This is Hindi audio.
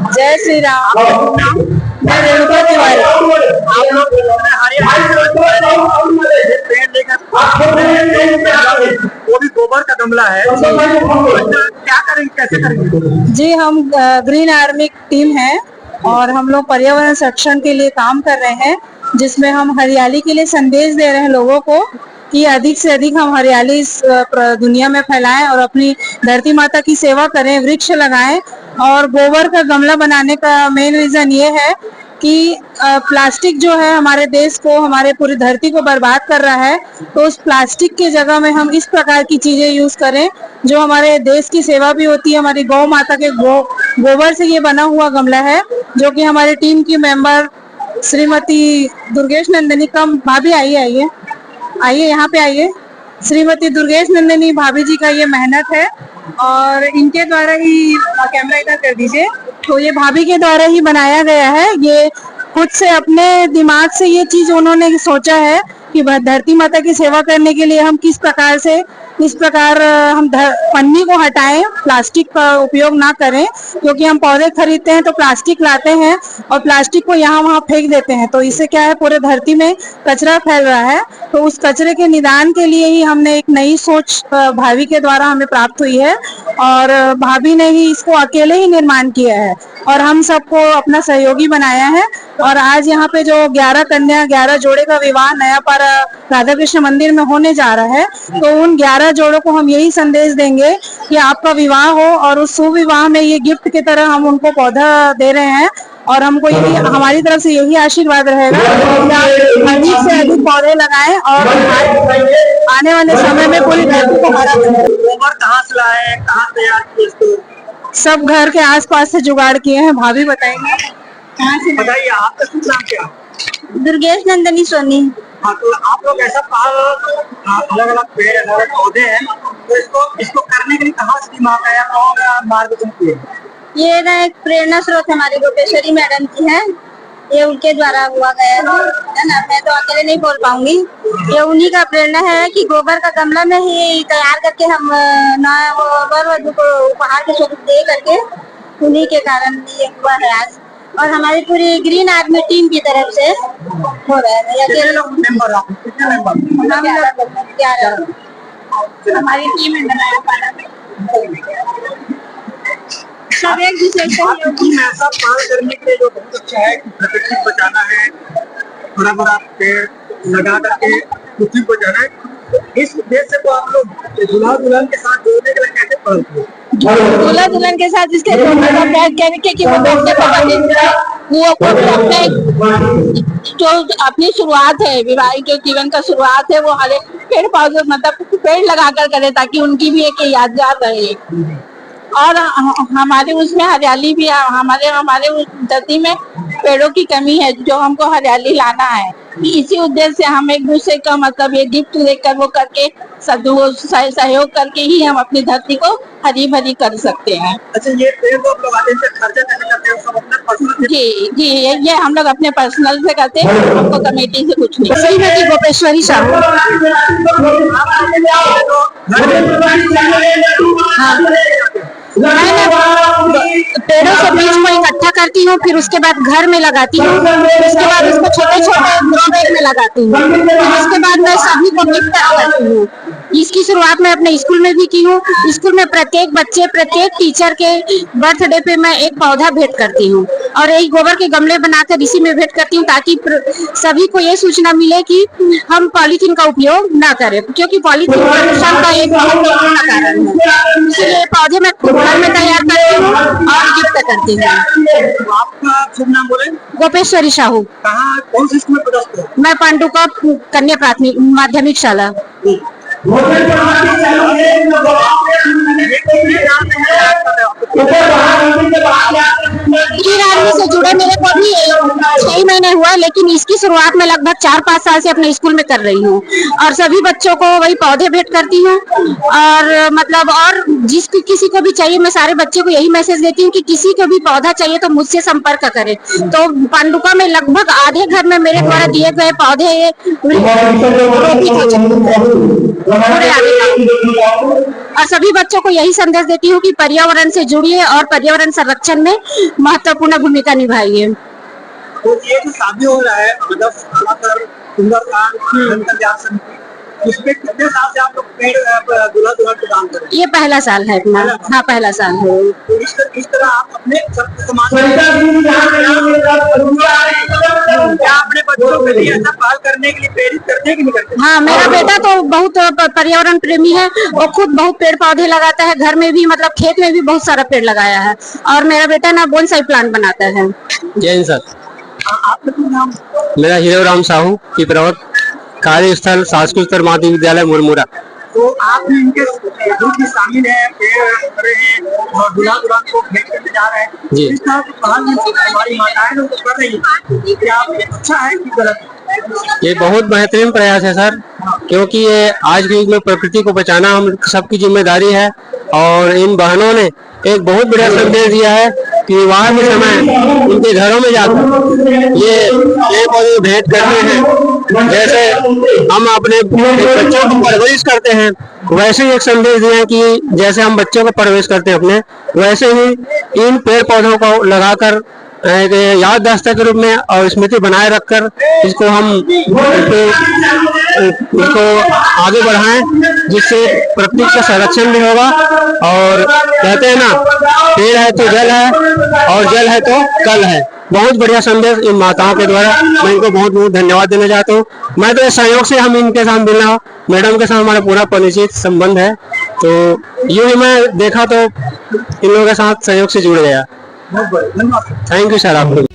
जय श्री राम। मैं रेणुका तिवारी। आप लोग वो भी गोबर का गमला है, क्या करेंगे, कैसे करेंगे? जी, हम ग्रीन आर्मी टीम है और हम लोग पर्यावरण संरक्षण के लिए काम कर रहे हैं, जिसमें हम हरियाली के लिए संदेश दे रहे हैं लोगों को कि अधिक से अधिक हम हरियाली इस दुनिया में फैलाएं और अपनी धरती माता की सेवा करें, वृक्ष लगाएं। और गोबर का गमला बनाने का मेन रीजन ये है कि प्लास्टिक जो है हमारे देश को, हमारे पूरी धरती को बर्बाद कर रहा है, तो उस प्लास्टिक की जगह में हम इस प्रकार की चीजें यूज करें जो हमारे देश की सेवा भी होती है। हमारी गौ माता के गोबर से ये बना हुआ गमला है, जो कि हमारी टीम की मेंबर श्रीमती दुर्गेश नंदिनी कम भाभी आइए यहाँ पे आइए। श्रीमती दुर्गेश नंदिनी भाभी जी का ये मेहनत है और इनके द्वारा ही, कैमरा इधर कर दीजिए, तो ये भाभी के द्वारा ही बनाया गया है। ये खुद से अपने दिमाग से ये चीज उन्होंने सोचा है कि धरती माता की सेवा करने के लिए हम किस प्रकार हम पन्नी को हटाएं, प्लास्टिक का उपयोग ना करें, क्योंकि हम पौधे खरीदते हैं तो प्लास्टिक लाते हैं और प्लास्टिक को यहाँ वहाँ फेंक देते हैं, तो इससे क्या है, पूरे धरती में कचरा फैल रहा है। तो उस कचरे के निदान के लिए ही हमने एक नई सोच भाभी के द्वारा हमें प्राप्त हुई है और भाभी ने ही इसको अकेले ही निर्माण किया है और हम सबको अपना सहयोगी बनाया है। और आज यहाँ पे जो 11 जोड़े का विवाह नयापाड़ा राधा कृष्ण मंदिर में होने जा रहा है, तो उन 11 जोड़ों को हम यही संदेश देंगे कि आपका विवाह हो और उस शुभ विवाह में ये गिफ्ट की तरह हम उनको पौधा दे रहे हैं और हमको यही, हमारी तरफ से यही आशीर्वाद रहेगा कि आप अधिक से अधिक पौधे लगाएं और आने वाले समय में पूरी धरती को हरा बनाएं। गोबर कहाँ से लाए, कहाँ तैयार किए इसको? सब घर के आसपास से जुगाड़ किए हैं, भाभी बताएंगे कहाँ से। बताइए, आपका शुभ नाम क्या? दुर्गेश नंदिनी सोनी। हाँ, तो आप लोग ऐसा अलग अलग पेड़, अलग अलग पौधे हैं, तो इसको करने के लिए कहाँ से दिमाग आया, कौन मार्गदर्शन किए? ये ना एक प्रेरणा स्रोत हमारी गोपेश्वरी मैडम की है, ये उनके द्वारा हुआ गया है ना, मैं तो अकेले नहीं बोल पाऊंगी। ये उन्हीं का प्रेरणा है कि गोबर का गमला में ही तैयार करके हम वर वधू को उपहार के स्वरूप दे करके, उन्हीं के कारण ये हुआ है आज। और हमारी पूरी ग्रीन आर्मी टीम की तरफ से हो रहा है। कितने लोग मेंबर आप? कितने मेंबर? हम लोग 11 हमारी टीम है। सब एक दूसरे से ऐसा पार करने के लिए जो बहुत अच्छा है कि प्रकृति बचाना है, बड़ा बड़ा पेड़ लगा करके पृथ्वी बचाना है, इस उद्देश्य को आप लोग दूल्हा दुल्हन के साथ जोड़ने के लिए कैसे पहल किए? दूल्हा दुल्हन के साथ इसके जोड़ने का प्रयास करके कि वो अपने जो अपनी शुरुआत है, विवाहित जो जीवन का शुरुआत है, वो हरे पेड़ पौधे मतलब पेड़ लगा कर करे, ताकि उनकी भी एक यादगार रहे। और हमारे उसमें हरियाली भी, हमारे उस धरती में पेड़ों की कमी है, जो हमको हरियाली लाना है। इसी उद्देश्य से हम एक दूसरे का मतलब ये गिफ्ट देकर वो करके सहयोग करके ही हम अपनी धरती को हरी भरी कर सकते हैं। अच्छा, ये पेड़ तो आप लोग आते हैं, खर्चा कैसे करते हैं? सब अपना पर्सनल? जी, ये हम लोग अपने पर्सनल से करते हैं, हमको कमेटी से कुछ नहीं। श्रीमती गोपेश्वरी साहू। हाँ, मैं पेड़ों से बीज को इकट्ठा करती हूँ, फिर उसके बाद घर में लगाती हूँ, उसके बाद उसको छोटे छोटे ग्रो बैग में लगाती हूँ, उसके बाद मैं सभी को गिफ्ट करती हूँ। इसकी शुरुआत मैं अपने स्कूल में भी की हूँ। स्कूल में प्रत्येक बच्चे, प्रत्येक टीचर के बर्थडे पे मैं एक पौधा भेंट करती हूँ और एक गोबर के गमले बनाकर इसी में भेंट करती हूँ, ताकि सभी को ये सूचना मिले कि हम पॉलीथीन का उपयोग ना करें, क्योंकि पॉलीथीन प्रदूषण का एक महत्वपूर्ण कारण है। इसलिए पौधे मैं घर में तैयार करती हूँ और गिफ्ट करती हूँ। आपका शुभ नाम बोले? गोपेश्वरी साहू। कहाँ, कौन सी स्कूल में पढ़ते हो? मैं पांडुका कन्या प्राथमिक माध्यमिक शाला। ग्रीन आर्मी से जुड़े मेरे को भी 6 महीने हुआ, लेकिन इसकी की शुरुआत में लगभग 4-5 साल से अपने स्कूल में कर रही हूँ और सभी बच्चों को वही पौधे भेंट करती हूँ। और मतलब और जिसको किसी को भी चाहिए, मैं सारे बच्चों को यही मैसेज देती हूँ कि किसी को भी पौधा चाहिए तो मुझसे संपर्क करें। तो पांडुका में लगभग आधे घर में मेरे द्वारा दिए गए पौधे रोपित हो चुके हैं पूरे आधे गाँव। और सभी बच्चों को यही संदेश देती हूँ कि पर्यावरण से जुड़िए और पर्यावरण संरक्षण में महत्वपूर्ण भूमिका निभाइए। तो ये जो शादी हो रहा है मतलब सुंदरकांड इसमें कितने साल से आप लोग पेड़ दूल्हा दुल्हन को दान कर रहे हैं? ये पहला साल है अपना। हाँ, पहला साल है। तो इस तरह आप अपने समाज क्या अपने बच्चों के लिए ऐसा पहल करने के लिए प्रेरित करते हैं कि नहीं करते? हाँ, मेरा बेटा तो बहुत पर्यावरण प्रेमी है। वो खुद बहुत पेड़ पौधे लगाता है, घर में भी मतलब खेत में भी बहुत सारा पेड़ लगाया है। और मेरा बेटा ना बोनसाई प्लांट बनाता है। जैन सर, आपका नाम? मेरा हीरो राम साहू की प्रवत कार्यस्थल संस्कृत माध्यमिक विद्यालय मुरमुरा। तो आप भी इनके ग्रुप में शामिल हैं, पेड़ कर रहे हैं और दूल्हा दुल्हन को भेंट करने जा रहे हैं। जी। इस तरह की पहल हमारी माताएं लोग कर रही है, क्या अच्छा है कि गलत है? ये बहुत बेहतरीन प्रयास है सर, क्योंकि ये आज के युग में प्रकृति को बचाना हम सबकी जिम्मेदारी है। और इन बहनों ने एक बहुत बड़ा संदेश दिया है कि विवाह के समय उनके घरों में जाकर ये पेड़ पौधे भेंट करते हैं। जैसे हम अपने बच्चों को परवरिश करते हैं, वैसे ही एक संदेश दिया कि जैसे हम बच्चों को परवरिश करते हैं अपने, वैसे ही इन पेड़ पौधों को लगाकर एक याददाश्त के रूप में और स्मृति बनाए रखकर इसको हम इसको आगे बढ़ाएं, जिससे प्रकृति का संरक्षण भी होगा। और कहते हैं ना, पेड़ है तो जल है और जल है तो कल है। बहुत बढ़िया संदेश इन माताओं के द्वारा, मैं इनको बहुत बहुत धन्यवाद देना चाहता हूँ। मैं तो इस सहयोग से हम इनके साथ मिलना, मैडम के साथ हमारा पूरा परिचित संबंध है, तो यूँ ही मैं देखा तो इन लोगों के साथ सहयोग से जुड़ गया। बहुत बढ़िया, धन्यवाद। Thank you sir. आप लोग